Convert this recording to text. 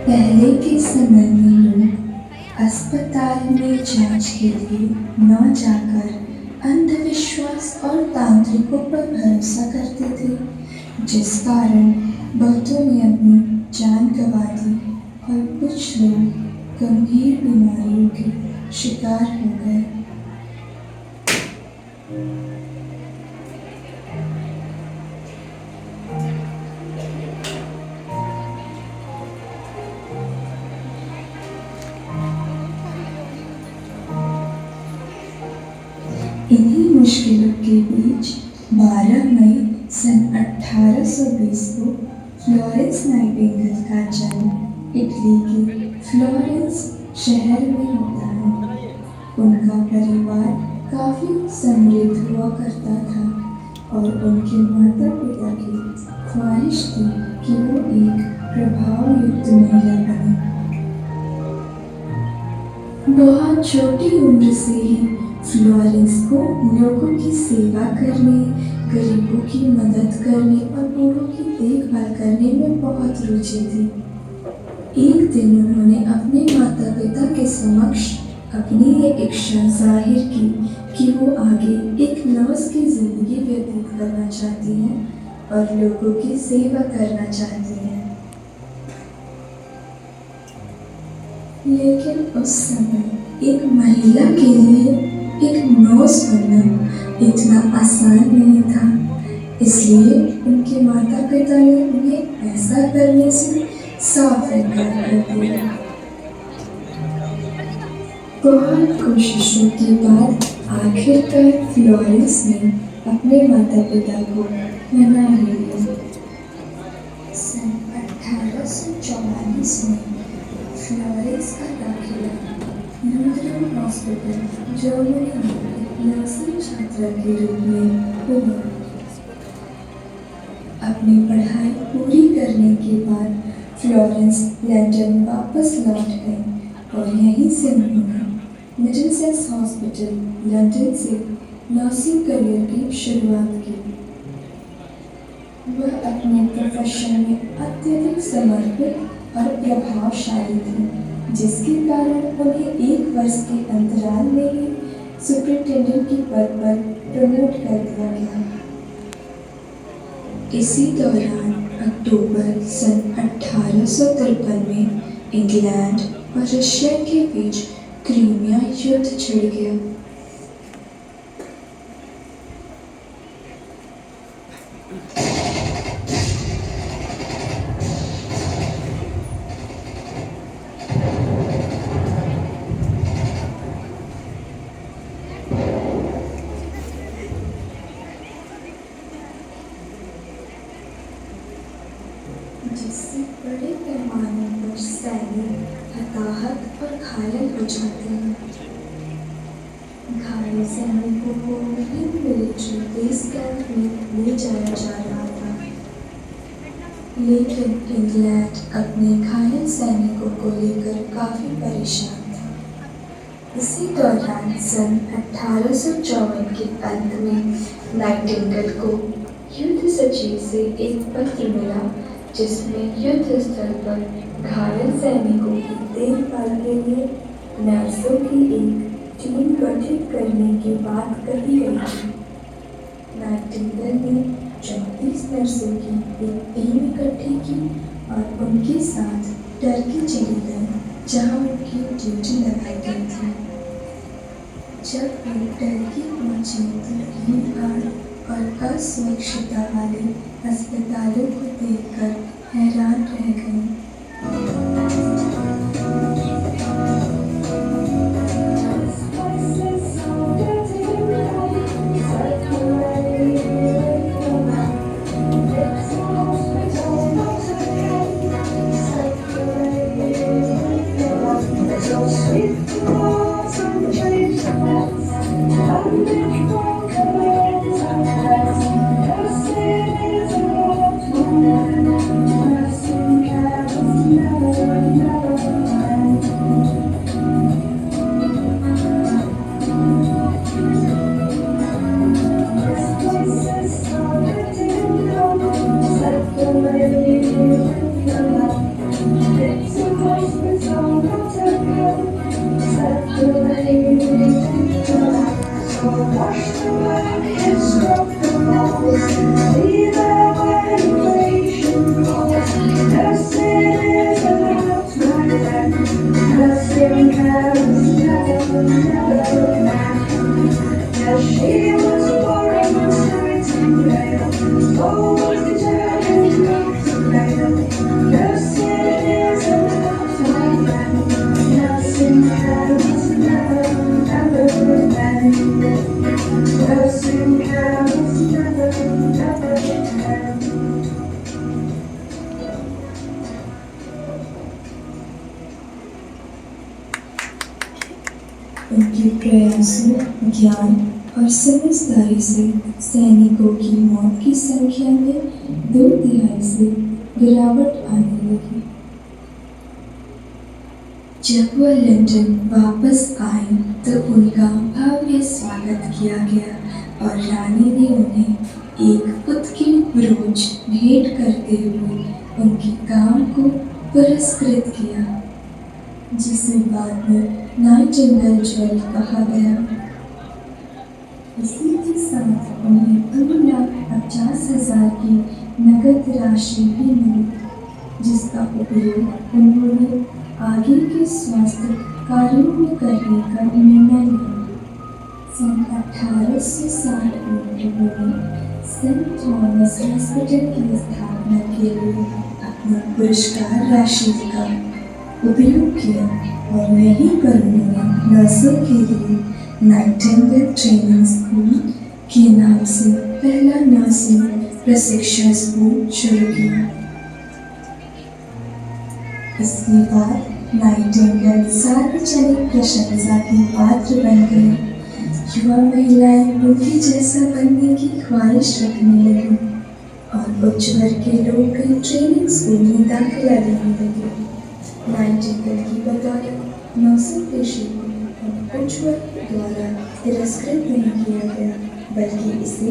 पहले के समय में लोग अस्पताल में जांच के लिए न जाकर अंधविश्वास और तांत्रिकों पर भरोसा करते थे, जिस कारण बहुतों ने अपनी जान गंवा दी और कुछ लोग गंभीर बीमारियों के शिकार हो गए। इन्हीं मुश्किलों के बीच 12 मई सन 1820 को फ्लोरेंस नाइटिंगेल का जन्म इटली के फ्लोरेंस शहर में होता है। उनका परिवार काफी समृद्ध हुआ करता था और उनके माता पिता की ख्वाहिश थी कि वो एक प्रभावयुक्त महिला बने। बहुत छोटी उम्र से ही फ्लोरेंस को लोगों की सेवा करने, गरीबों की मदद करने और बूढ़ों की देखभाल करने में बहुत रुचि थी। एक दिन उन्होंने अपने माता पिता के समक्ष अपनी ये इच्छा जाहिर की कि वो आगे एक नर्स की जिंदगी व्यतीत करना चाहती हैं और लोगों की सेवा करना चाहती हैं। लेकिन उस समय एक महिला के लिए एक नर्स बनना इतना आसान नहीं था, इसलिए उनके माता पिता ने उन्हें ऐसा करने से साफ इनकार कर दिया। बहुत कोशिशों के बाद आखिरकार फ्लोरेंस ने अपने माता पिता को मना लिया। सन 1844 में फ्लोरेंस का दाखिला लूथरन हॉस्पिटल जर्मनी में नर्सिंग छात्रा के रूप में हुआ। अपनी पढ़ाई पूरी करने के बाद फ्लोरेंस लंदन वापस लौट गई और यहीं से उन्होंने मिडिलसेक्स हॉस्पिटल लंदन से नर्सिंग करियर की शुरुआत की। वह अपने प्रोफेशन में अत्यधिक समर्पित और प्रभावशाली थी, जिसके कारण उन्हें 1 वर्ष के अंतराल में ही सुपरिटेंडेंट के पद पर प्रमोट कर दिया गया। इसी दौरान अक्टूबर सन 1853 में इंग्लैंड और रशिया के बीच क्रीमिया युद्ध छिड़ गया। जिससे बड़े पैमाने पर सैनिक हताहत और घायल हो जाते हैं। घायल सैनिकों को विभिन्न मिलिट्री बेस कैंप में ले जाया जा रहा था, लेकिन इंग्लैंड अपने घायल सैनिकों को लेकर काफी परेशान था। इसी दौरान सन 1854 के अंत में नाइटिंगेल को युद्ध सचिव से एक पत्र मिला, जिसमें युद्ध स्थल पर घायल सैनिकों की देखभाल के लिए नर्सों की एक टीम गठित करने की बात कही गई थी। नाइटिंगेल ने 34 नर्सों की एक टीम इकट्ठी की और उनके साथ टर्की चली गई, जहां उनकी ड्यूटी लगाई गई थी। जब वे टर्की पहुंचे तो भीड़-भाड़ और अस्वच्छता वाले अस्पतालों को देखकर हैरान रह गए। washed away his broken walls. Be there when inflation falls. Nursing is about my neck. Nursing has never, never met. Yes, she was born in certain veil. Oh, was determined not to fail. Nursing is about my neck. Nursing has never, never met. Nursing has never, never met. उनके प्रयासों, ज्ञान और समझदारी से सैनिकों की मौत की संख्या में 2/3 से गिरावट आने लगी। जब वह लंदन वापस आए तो उनका भव्य स्वागत किया गया और रानी ने उन्हें एक उत्कीर्ण ब्रोच भेंट करते हुए उनके काम को पुरस्कृत किया, जिसे बाद में नाइटिंगेल ज्वेल कहा गया। इसी के साथ उन्हें 2,50,000 की नकद राशि भी मिली, जिसका उपयोग उन्होंने आगे के स्वास्थ्य कार्यों में करने का निर्णय लिया। सन 1860 में उन्होंने सेंट थॉमस हॉस्पिटल की स्थापना के लिए अपनी पुरस्कार राशि का उपयोग किया और यहीं पर उन्होंने नर्सों के लिए नाइटिंगेल ट्रेनिंग स्कूल के नाम से पहला नर्सिंग प्रशिक्षण स्कूल शुरू किया। इसके बाद नाइटिंगेल सार्वजनिक प्रशंसा की पात्र बन गई। युवा महिलाएं उनके जैसा बनने की ख्वाहिश रखने लगी और उच्च वर्ग के लोग भी ट्रेनिंग स्कूल में दाखिला लेने लगे। नाइटिंगेल की बदौलत नर्सिंग पेशे को उच्च वर्ग द्वारा तिरस्कृत नहीं किया गया, बल्कि इसे